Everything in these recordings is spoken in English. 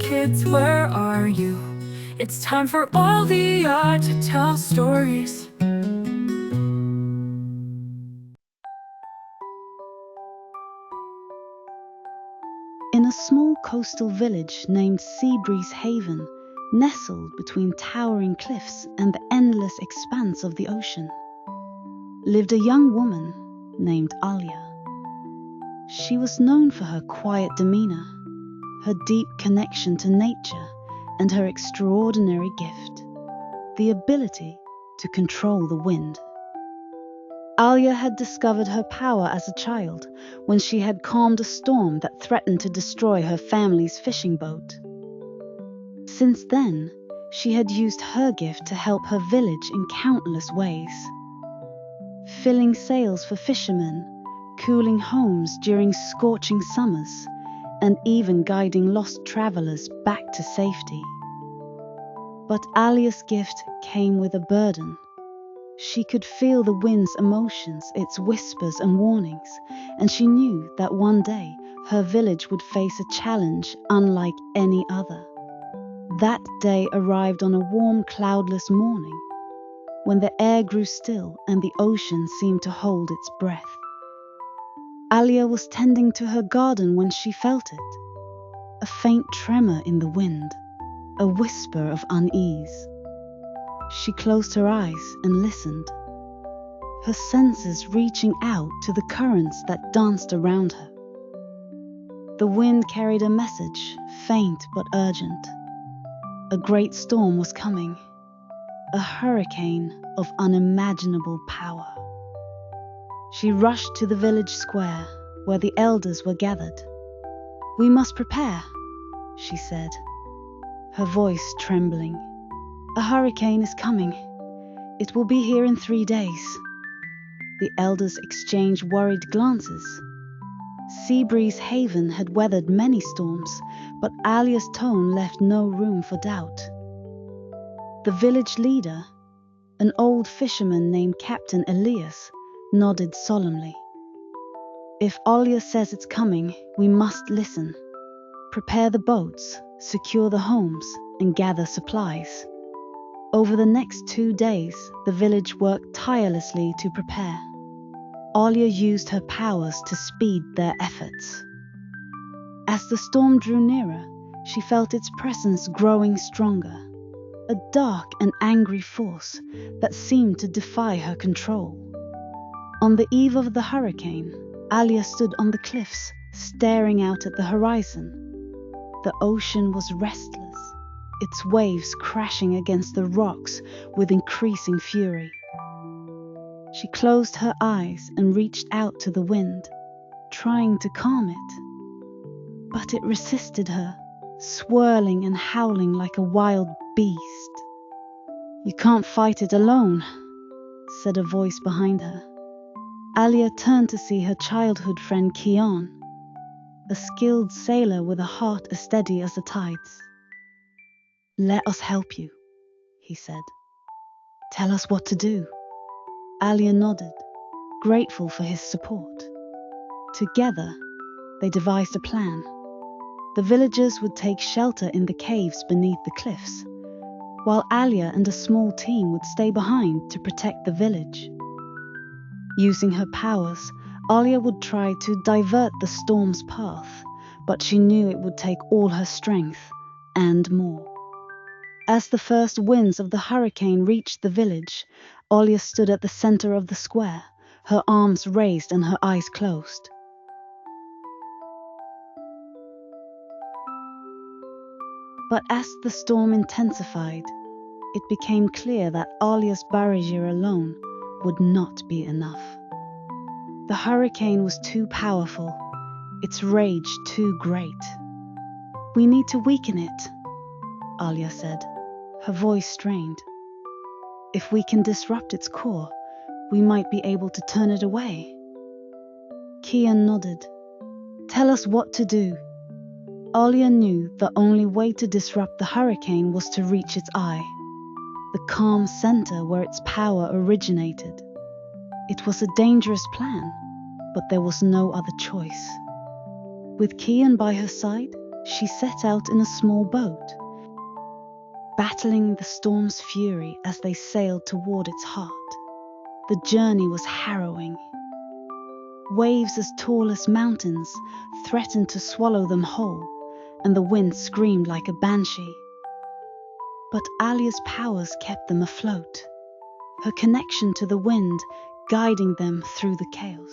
kids, where are you? It's time for all the art to tell stories. In a small coastal village named Seabreeze Haven, nestled between towering cliffs and the endless expanse of the ocean, lived a young woman named Alya. She was known for her quiet demeanor, her deep connection to nature, and her extraordinary gift, the ability to control the wind. Alya had discovered her power as a child when she had calmed a storm that threatened to destroy her family's fishing boat. Since then, she had used her gift to help her village in countless ways, filling sails for fishermen, cooling homes during scorching summers, and even guiding lost travelers back to safety. But Alya's gift came with a burden. She could feel the wind's emotions, its whispers and warnings, and she knew that one day her village would face a challenge unlike any other. That day arrived on a warm, cloudless morning, when the air grew still and the ocean seemed to hold its breath. Alya was tending to her garden when she felt it, a faint tremor in the wind, a whisper of unease. She closed her eyes and listened, her senses reaching out to the currents that danced around her. The wind carried a message, faint but urgent. A great storm was coming, a hurricane of unimaginable power. She rushed to the village square, where the elders were gathered. "We must prepare," she said, her voice trembling. "A hurricane is coming. It will be here in 3 days." The elders exchanged worried glances. Seabreeze Haven had weathered many storms, but Alya's tone left no room for doubt. The village leader, an old fisherman named Captain Elias, nodded solemnly. "If Alya says it's coming, we must listen. Prepare the boats, secure the homes, and gather supplies." Over the next 2 days, the village worked tirelessly to prepare. Alya used her powers to speed their efforts. As the storm drew nearer, she felt its presence growing stronger, a dark and angry force that seemed to defy her control. On the eve of the hurricane, Alya stood on the cliffs, staring out at the horizon. The ocean was restless, its waves crashing against the rocks with increasing fury. She closed her eyes and reached out to the wind, trying to calm it. But it resisted her, swirling and howling like a wild beast. "You can't fight it alone," said a voice behind her. Alya turned to see her childhood friend Kian, a skilled sailor with a heart as steady as the tides. "Let us help you," he said. "Tell us what to do." Alya nodded, grateful for his support. Together, they devised a plan. The villagers would take shelter in the caves beneath the cliffs, while Alya and a small team would stay behind to protect the village. Using her powers, Alya would try to divert the storm's path, but she knew it would take all her strength and more. As the first winds of the hurricane reached the village, Alya stood at the center of the square, her arms raised and her eyes closed. But as the storm intensified, it became clear that Alya's barrier alone would not be enough. The hurricane was too powerful, its rage too great. "We need to weaken it," Alya said, her voice strained. "If we can disrupt its core, we might be able to turn it away." Kian nodded. "Tell us what to do." Alya knew the only way to disrupt the hurricane was to reach its eye, the calm center where its power originated. It was a dangerous plan, but there was no other choice. With Kian by her side, she set out in a small boat, battling the storm's fury as they sailed toward its heart. The journey was harrowing. Waves as tall as mountains threatened to swallow them whole, and the wind screamed like a banshee. But Alya's powers kept them afloat, her connection to the wind guiding them through the chaos.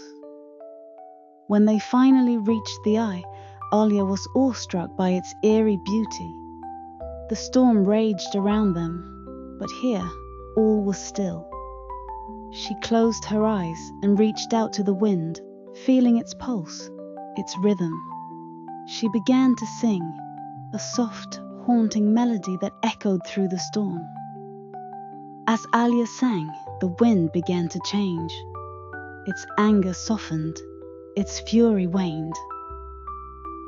When they finally reached the eye, Alya was awestruck by its eerie beauty. The storm raged around them, but here all was still. She closed her eyes and reached out to the wind, feeling its pulse, its rhythm. She began to sing, a soft, haunting melody that echoed through the storm. As Alya sang, the wind began to change. Its anger softened, its fury waned.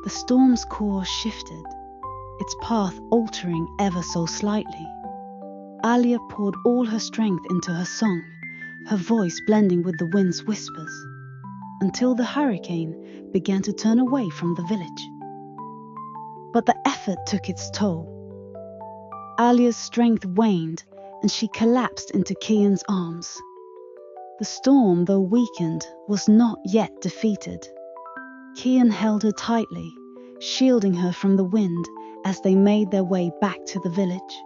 The storm's course shifted, its path altering ever so slightly. Alya poured all her strength into her song, her voice blending with the wind's whispers, until the hurricane began to turn away from the village. But the effort took its toll. Alya's strength waned, and she collapsed into Kian's arms. The storm, though weakened, was not yet defeated. Kian held her tightly, shielding her from the wind as they made their way back to the village.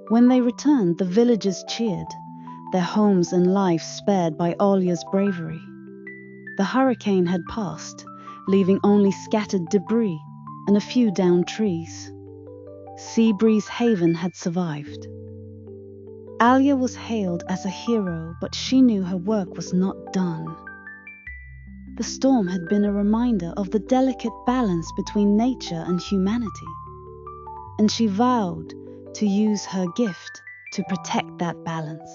When they returned, the villagers cheered, their homes and lives spared by Alya's bravery. The hurricane had passed, leaving only scattered debris and a few downed trees. Seabreeze Haven had survived. Alya was hailed as a hero, but she knew her work was not done. The storm had been a reminder of the delicate balance between nature and humanity, and she vowed to use her gift to protect that balance.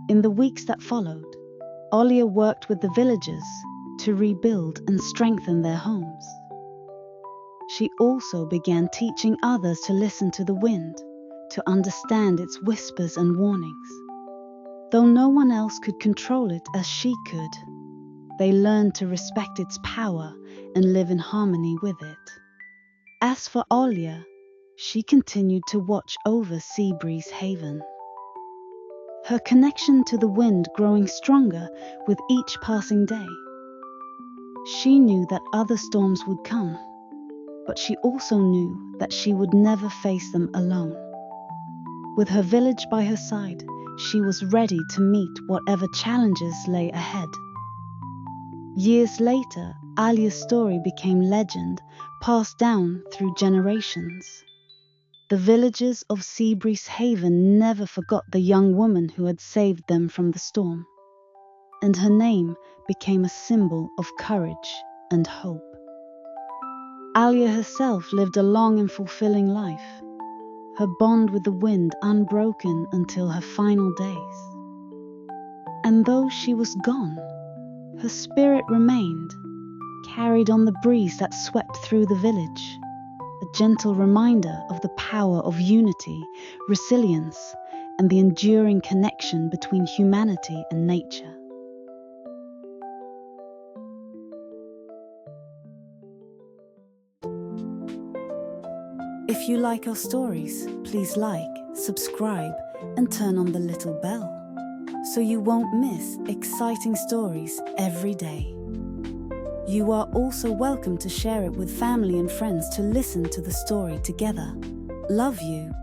In the weeks that followed, Alya worked with the villagers to rebuild and strengthen their homes. She also began teaching others to listen to the wind, to understand its whispers and warnings. Though no one else could control it as she could, they learned to respect its power and live in harmony with it. As for Alya, she continued to watch over Seabreeze Haven, her connection to the wind growing stronger with each passing day. She knew that other storms would come, but she also knew that she would never face them alone. With her village by her side, she was ready to meet whatever challenges lay ahead. Years later, Alya's story became legend, passed down through generations. The villagers of Seabreeze Haven never forgot the young woman who had saved them from the storm, and her name became a symbol of courage and hope. Alya herself lived a long and fulfilling life, her bond with the wind unbroken until her final days. And though she was gone, her spirit remained, carried on the breeze that swept through the village, a gentle reminder of the power of unity, resilience, and the enduring connection between humanity and nature. If you like our stories, please like, subscribe, and turn on the little bell, so you won't miss exciting stories every day. You are also welcome to share it with family and friends to listen to the story together. Love you.